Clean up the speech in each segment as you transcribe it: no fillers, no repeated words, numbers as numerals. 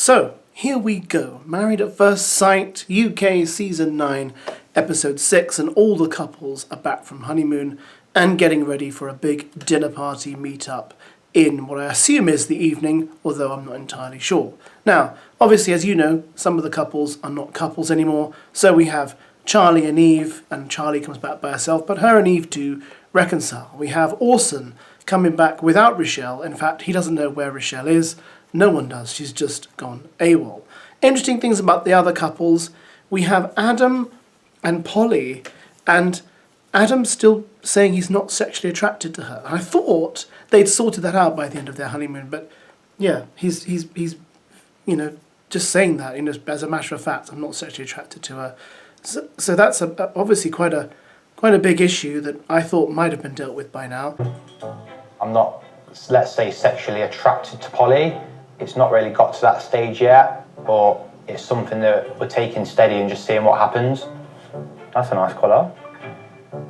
So, here we go. Married at First Sight, UK Season 9, Episode 6, and all the couples are back from honeymoon and getting ready for a big dinner party meet-up in what I assume is the evening, although I'm not entirely sure. Now, obviously, as you know, some of the couples are not couples anymore, so we have Charlie and Eve, and Charlie comes back by herself, but her and Eve do reconcile. We have Orson coming back without Rochelle. In fact, he doesn't know where Rochelle is. No one does. She's just gone AWOL. Interesting things about the other couples. We have Adam and Polly, and Adam's still saying he's not sexually attracted to her. I thought they'd sorted that out by the end of their honeymoon, but yeah, he's just saying that, as a matter of fact, I'm not sexually attracted to her. So that's obviously quite a big issue that I thought might have been dealt with by now. I'm not, let's say, sexually attracted to Polly. It's not really got to that stage yet, but it's something that we're taking steady and just seeing what happens. That's a nice colour.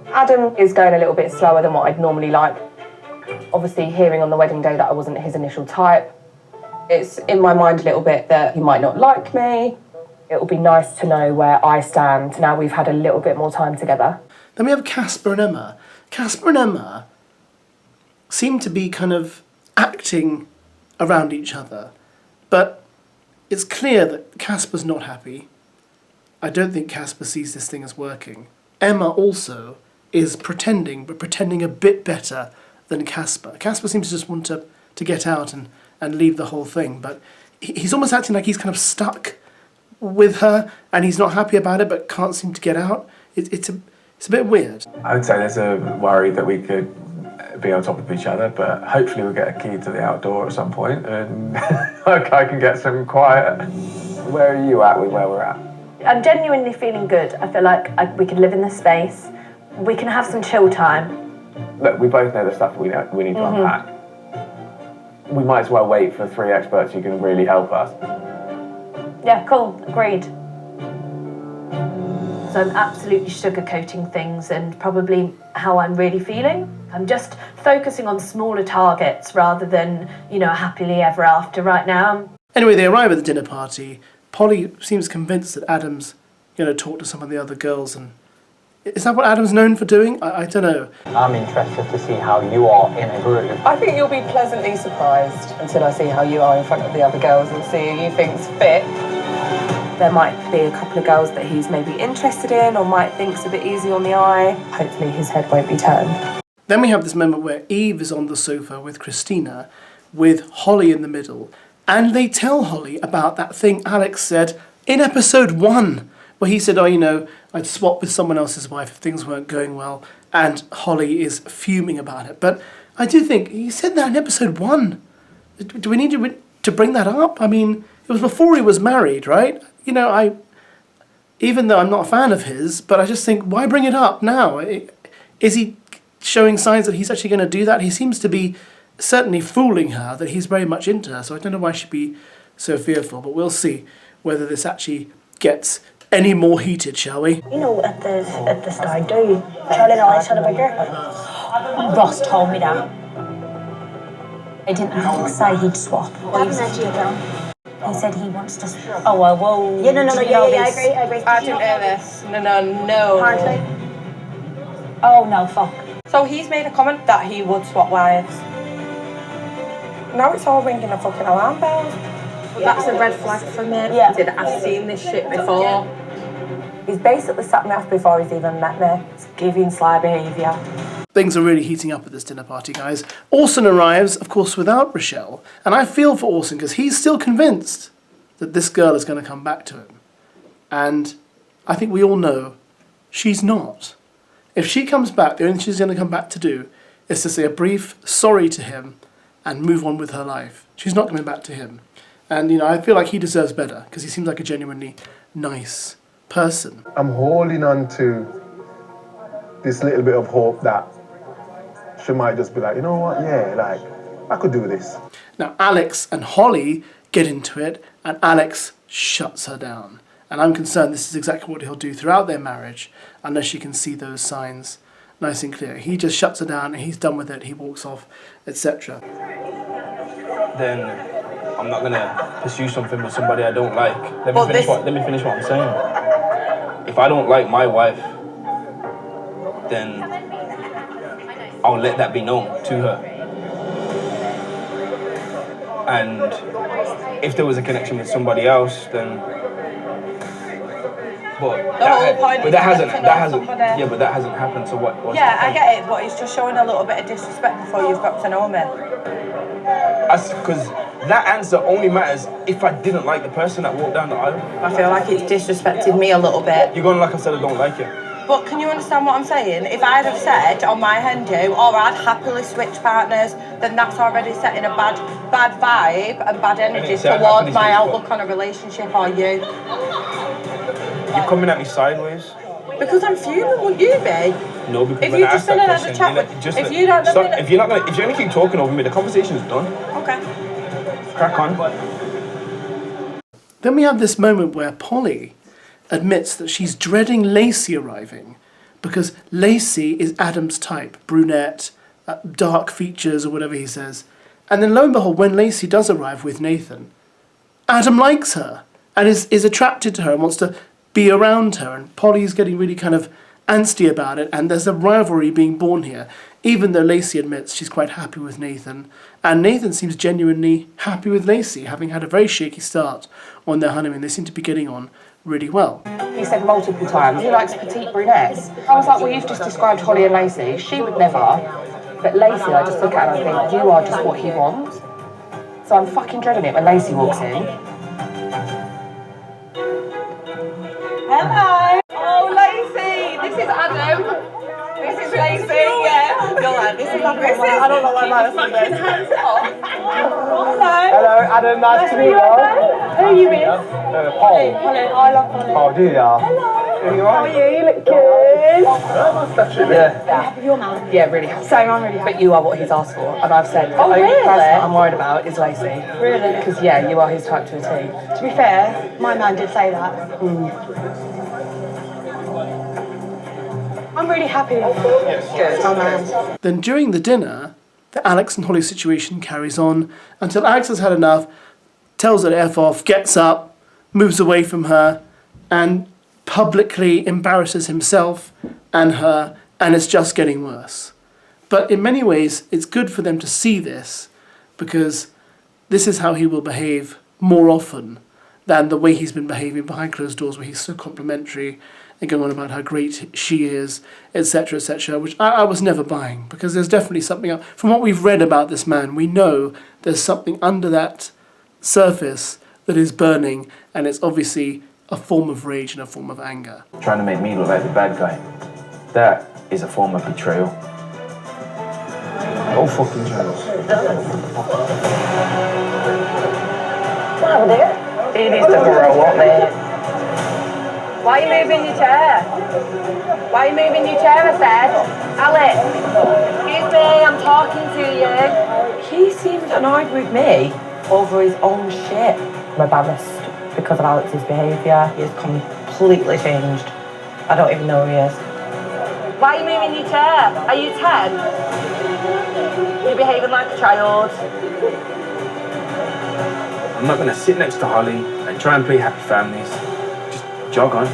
Adam is going a little bit slower than what I'd normally like. Obviously, hearing on the wedding day that I wasn't his initial type, it's in my mind a little bit that he might not like me. It will be nice to know where I stand now we've had a little bit more time together. Then we have Casper and Emma. Casper and Emma seem to be kind of acting around each other, but it's clear that Casper's not happy. I don't think Casper sees this thing as working. Emma also is pretending, but pretending a bit better than Casper. Casper seems to just want to get out and leave the whole thing, but he's almost acting like he's kind of stuck with her, and he's not happy about it, but can't seem to get out. It's a bit weird. I would say there's a worry that we could be on top of each other, but hopefully we'll get a key to the outdoor at some point and I can get some quiet. Where are you at with where we're at? I'm genuinely feeling good. I feel like we can live in this space. We can have some chill time. Look, we both know the stuff we need to unpack. We might as well wait for 3 experts who can really help us. Yeah, cool. Agreed. So I'm absolutely sugarcoating things and probably how I'm really feeling. I'm just focusing on smaller targets rather than, happily ever after right now. Anyway, they arrive at the dinner party. Polly seems convinced that Adam's going to talk to some of the other girls. And is that what Adam's known for doing? I don't know. I'm interested to see how you are in a group. I think you'll be pleasantly surprised until I see how you are in front of the other girls and see who you think's fit. There might be a couple of girls that he's maybe interested in or might think's a bit easy on the eye. Hopefully his head won't be turned. Then we have this moment where Eve is on the sofa with Christina, with Holly in the middle, and they tell Holly about that thing Alex said in episode 1, where he said, I'd swap with someone else's wife if things weren't going well, and Holly is fuming about it. But I do think, he said that in episode 1. Do we need to bring that up? I mean, it was before he was married, right? Even though I'm not a fan of his, but I just think, why bring it up now? Is he showing signs that he's actually going to do that? He seems to be certainly fooling her that he's very much into her, so I don't know why she'd be so fearful, but we'll see whether this actually gets any more heated, shall we? At the start, Charlie and I had a bigger. Ross told me that. I didn't say he'd swap. He said he wants to swap. Oh, well, whoa. Yeah, no, I agree. I didn't hear this. No. Hardly. Oh, no, fuck. So he's made a comment that he would swap wives. Now it's all ringing a fucking alarm bell. That's a red flag for me. Yeah. I've seen this shit before. He's basically sat me off before he's even met me. It's giving sly behaviour. Things are really heating up at this dinner party, guys. Orson arrives, of course, without Rochelle, and I feel for Orson because he's still convinced that this girl is going to come back to him. And I think we all know she's not. If she comes back, the only thing she's going to come back to do is to say a brief sorry to him and move on with her life. She's not coming back to him. And, I feel like he deserves better because he seems like a genuinely nice person. I'm holding on to this little bit of hope that she might just be like, you know what, yeah, I could do this. Now, Alex and Holly get into it, and Alex shuts her down. And I'm concerned this is exactly what he'll do throughout their marriage, unless she can see those signs nice and clear. He just shuts her down, and he's done with it, he walks off, etc. Then I'm not going to pursue something with somebody I don't like. Let me finish what I'm saying. If I don't like my wife, then I'll let that be known to her. And if there was a connection with somebody else, then. But that hasn't happened. So what? Yeah, I get it, but it's just showing a little bit of disrespect before you've got to know me. Because that answer only matters if I didn't like the person that walked down the aisle. I feel like it's disrespected me a little bit. You're going like I said I don't like you. But can you understand what I'm saying? If I'd have said on my hen do, or I'd happily switch partners, then that's already setting a bad vibe and bad energy towards my outlook on a relationship or you. You're coming at me sideways. Because I'm fuming, wouldn't you be? No, because if when you I just asked been that and had a question, chat with, if you don't know me, if you're gonna keep talking over me, the conversation's done. Okay. Crack on. Then we have this moment where Polly admits that she's dreading Lacey arriving because Lacey is Adam's type, brunette, dark features or whatever he says. And then lo and behold, when Lacey does arrive with Nathan, Adam likes her and is attracted to her and wants to be around her, and Polly's getting really kind of angsty about it, and there's a rivalry being born here, even though Lacey admits she's quite happy with Nathan, and Nathan seems genuinely happy with Lacey, having had a very shaky start on their honeymoon. They seem to be getting on really well. He said multiple times he likes petite brunettes. I was like, well, you've just described Holly and Lacey. She would never. But Lacey, I just look at her and think, you are just what he wants. So I'm fucking dreading it when Lacey walks in. Hello! Oh, Lacey! This is Adam. This is Lacey, yeah. Go on, this is Adam. I don't know why my fucking hands off. Hello. Hello, Adam, nice to meet you. Who are you with? Paul. Polly. I love Polly. Oh, do ya? Hello. You How are you? You look good. Yeah. Happy you're married? Yeah, really happy. Same, I'm really happy. But you are what he's asked for, and I've said the only really? person I'm worried about is Lacey. Really? Because yeah, you are his type to a T. To be fair, my man did say that. I'm really happy. Good. My man. Then during the dinner, the Alex and Holly situation carries on until Alex has had enough, tells her to F off, gets up, moves away from her, and publicly embarrasses himself and her, and it's just getting worse. But in many ways, it's good for them to see this, because this is how he will behave more often than the way he's been behaving behind closed doors, where he's so complimentary and going on about how great she is, etc., which I was never buying, because there's definitely something, from what we've read about this man, we know there's something under that surface that is burning, and it's obviously a form of rage and a form of anger. Trying to make me look like the bad guy. That is a form of betrayal. Oh, fucking jealous. He needs to grow up, mate. Why are you moving your chair? Why are you moving your chair, I said? Alex, excuse me, I'm talking to you. He seems annoyed with me over his own shit. I'm embarrassed because of Alex's behaviour. He has completely changed. I don't even know who he is. Why are you moving your chair? Are you 10? You're behaving like a child. I'm not going to sit next to Holly and try and play happy families. Just jog on.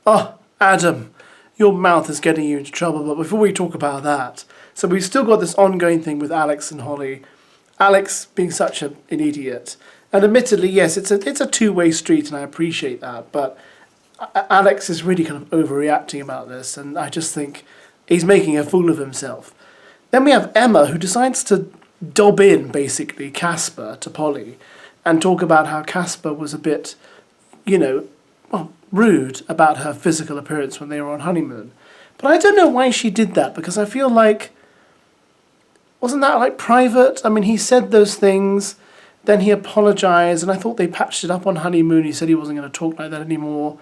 Oh, Adam, your mouth is getting you into trouble, but before we talk about that, so we've still got this ongoing thing with Alex and Holly. Alex being such an idiot. And admittedly, yes, it's a two-way street, and I appreciate that, but Alex is really kind of overreacting about this, and I just think he's making a fool of himself. Then we have Emma, who decides to dob in, basically, Casper to Polly, and talk about how Casper was a bit, rude about her physical appearance when they were on honeymoon. But I don't know why she did that, because I feel like, wasn't that like private? I mean, he said those things, then he apologised, and I thought they patched it up on honeymoon. He said he wasn't going to talk like that anymore.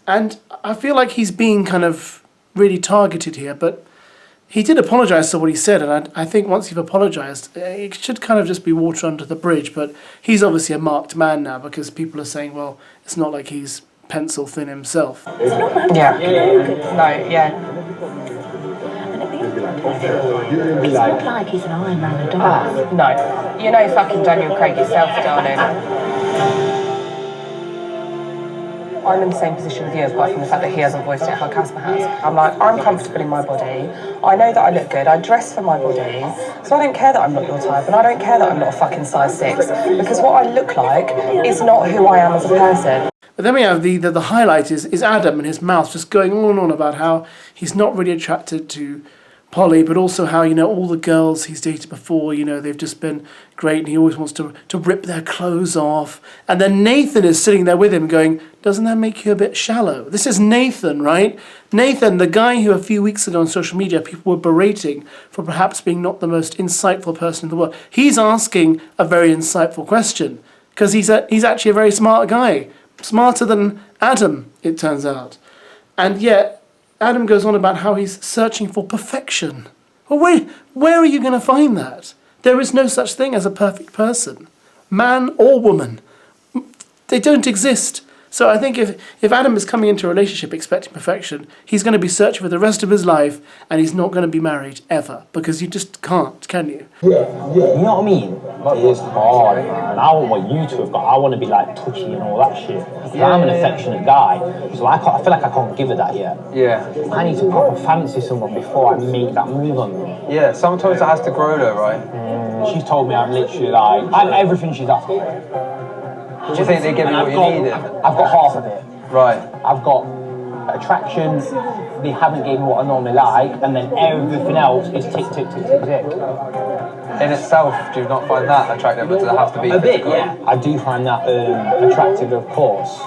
And I feel like he's being kind of really targeted here, but he did apologise for what he said, and I think once you've apologised, it should kind of just be water under the bridge, but he's obviously a marked man now, because people are saying, well, it's not like he's pencil thin himself. Yeah. No, yeah. It's not like he's an Iron Man, a dog. No. You know fucking Daniel Craig yourself, darling. I'm in the same position with you, apart from the fact that he hasn't voiced it how Casper has. I'm like, I'm comfortable in my body. I know that I look good. I dress for my body. So I don't care that I'm not your type, and I don't care that I'm not a fucking size 6, because what I look like is not who I am as a person. But then we have the highlight is Adam and his mouth just going on and on about how he's not really attracted to Polly, but also how, you know, all the girls he's dated before, you know, they've just been great and he always wants to rip their clothes off. And then Nathan is sitting there with him going, doesn't that make you a bit shallow? This is Nathan, right? Nathan, the guy who a few weeks ago on social media people were berating for perhaps being not the most insightful person in the world. He's asking a very insightful question because he's actually a very smart guy. Smarter than Adam, it turns out. And yet, Adam goes on about how he's searching for perfection. Well, where are you going to find that? There is no such thing as a perfect person. Man or woman. They don't exist. So I think if Adam is coming into a relationship expecting perfection, he's going to be searching for the rest of his life and he's not going to be married ever. Because you just can't, can you? Yeah. You know what I mean? It's hard, man. I want what you two have got. I want to be like touchy and all that shit. I'm an affectionate guy, so I feel like I can't give her that yet. Yeah. I need to proper fancy someone before I make that move on them. Yeah, sometimes it has to grow though, right? She's told me I'm literally like, I'm everything she's asked for. Do you think they give you what you needed? I've got half of it. Right. I've got attraction, they haven't given me what I normally like, and then everything else is tick, tick, tick, tick, tick. In itself, do you not find that attractive, or does it have to be a physical? bit, yeah. I do find that attractive, of course,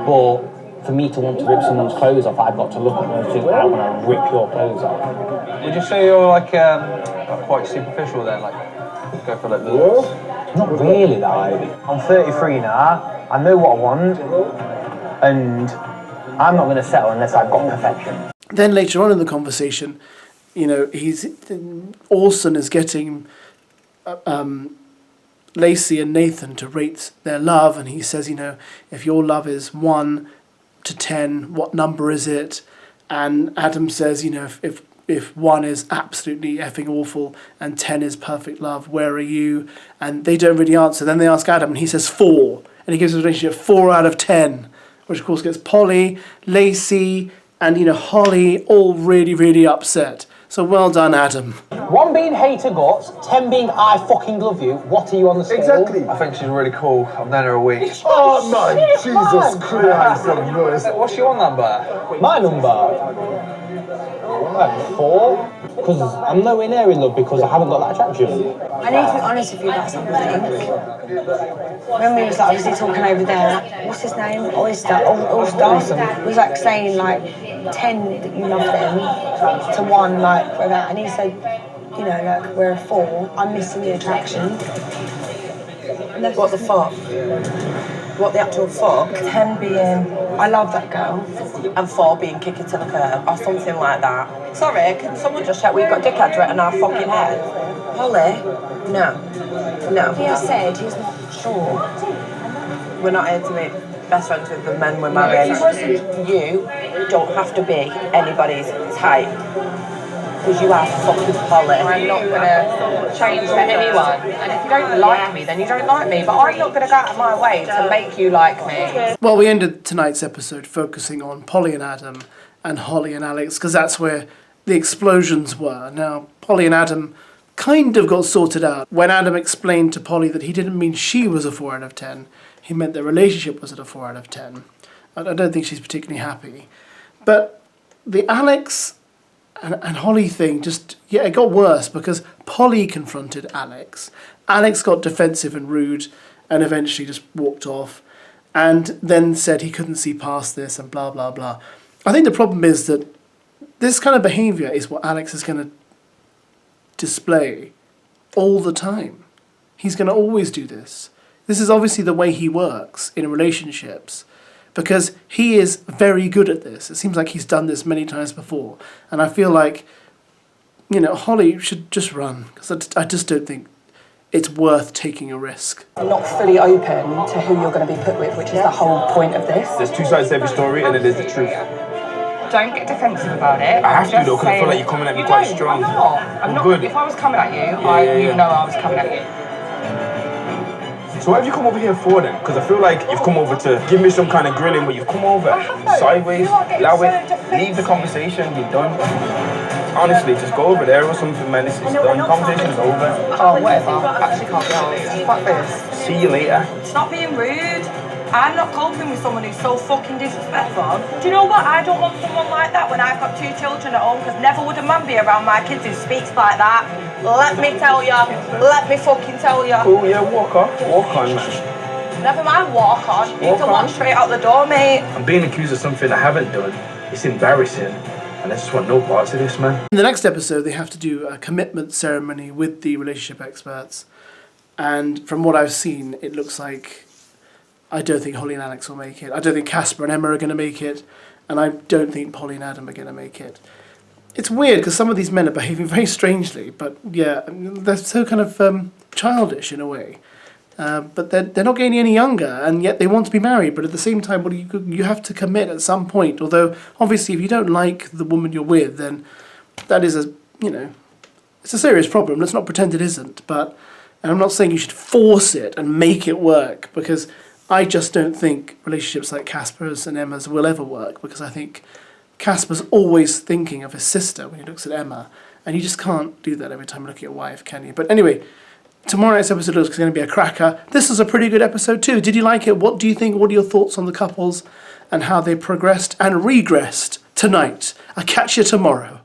but for me to want to rip someone's clothes off, I've got to look at them and think, I want to rip your clothes off. Would you say you're like quite superficial then, like go for like the looks? Not really, like. I'm 33 now, I know what I want, and I'm not going to settle unless I've got perfection. Then later on in the conversation, you know, Orson is getting Lacey and Nathan to rate their love, and he says, you know, if your love is 1 to 10, what number is it? And Adam says, you know, if 1 is absolutely effing awful and 10 is perfect love, where are you? And they don't really answer. Then they ask Adam, and he says 4, and he gives his relationship 4 out of 10. Which of course gets Polly, Lacey, and, you know, Holly all really, really upset. So well done, Adam. 1 being hater guts, 10 being I fucking love you. What are you on the scale? Exactly. I think she's really cool. I've known her a week. Oh man, Jesus Christ! What's your number? My number? Like 4? Because I'm nowhere near in love because I haven't got that attraction. I need to be honest with you about something. When we was like obviously talking over there, what's his name? Oyster. Was like saying like 10 that you love them to 1 like without, and he said, you know, like we're a 4. I'm missing the attraction. What the fuck? What the actual fuck? 10 being, I love that girl. And 4 being kick it to the curb or something like that. Sorry, can someone just check we've got dickheads written on our fucking head? Holly? No. He has said he's not sure. We're not here to be best friends with the men we're married. You don't have to be anybody's type. Because you are fucking Polly. I'm not going to change for anyone. And if you don't like me, then you don't like me. But I'm not going to go out of my way to make you like me. Well, we ended tonight's episode focusing on Polly and Adam and Holly and Alex, because that's where the explosions were. Now, Polly and Adam kind of got sorted out. When Adam explained to Polly that he didn't mean she was a 4 out of 10, he meant their relationship was at a 4 out of 10. I don't think she's particularly happy. But the Alex and Holly thing it got worse because Polly confronted Alex. Alex got defensive and rude and eventually just walked off and then said he couldn't see past this and blah, blah, blah. I think the problem is that this kind of behaviour is what Alex is going to display all the time. He's going to always do this. This is obviously the way he works in relationships, because he is very good at this. It seems like he's done this many times before. And I feel like, you know, Holly should just run, because I just don't think it's worth taking a risk. I'm not fully open to who you're going to be put with, which is the whole point of this. There's 2 sides to every story, and then there's the truth. Don't get defensive about it. I have to though, because I feel like you're coming at me quite strong. I'm not. I'm not. Good. If I was coming at you, you'd know I was coming at you. So So what have you come over here for then? Because I feel like you've come over to give me some kind of grilling, but you've come over sideways, allow it, leave the conversation, you're done. Honestly, just go over there or something, man. It's done. Conversation's over. Oh, whatever. Actually can't be honest. Fuck this. See you later. Stop being rude. I'm not coping with someone who's so fucking disrespectful. Do you know what? I don't want someone like that when I've got 2 children at home, because never would a man be around my kids who speaks like that. Let me tell you. Let me fucking tell you. Cool, yeah, walk on. Walk on, man. Never mind walk on. You need to walk straight out the door, mate. I'm being accused of something I haven't done. It's embarrassing. And I just want no parts of this, man. In the next episode, they have to do a commitment ceremony with the relationship experts. And from what I've seen, it looks like I don't think Holly and Alex will make it. I don't think Casper and Emma are going to make it. And I don't think Polly and Adam are going to make it. It's weird because some of these men are behaving very strangely. But yeah, they're so kind of childish in a way. But they're not getting any younger, and yet they want to be married. But at the same time, you have to commit at some point. Although, obviously, if you don't like the woman you're with, then that is it's a serious problem. Let's not pretend it isn't. But and I'm not saying you should force it and make it work, because I just don't think relationships like Casper's and Emma's will ever work, because I think Casper's always thinking of his sister when he looks at Emma, and you just can't do that every time you look at your wife, can you? But anyway, tomorrow night's episode is going to be a cracker. This is a pretty good episode too. Did you like it? What do you think? What are your thoughts on the couples and how they progressed and regressed tonight? I'll catch you tomorrow.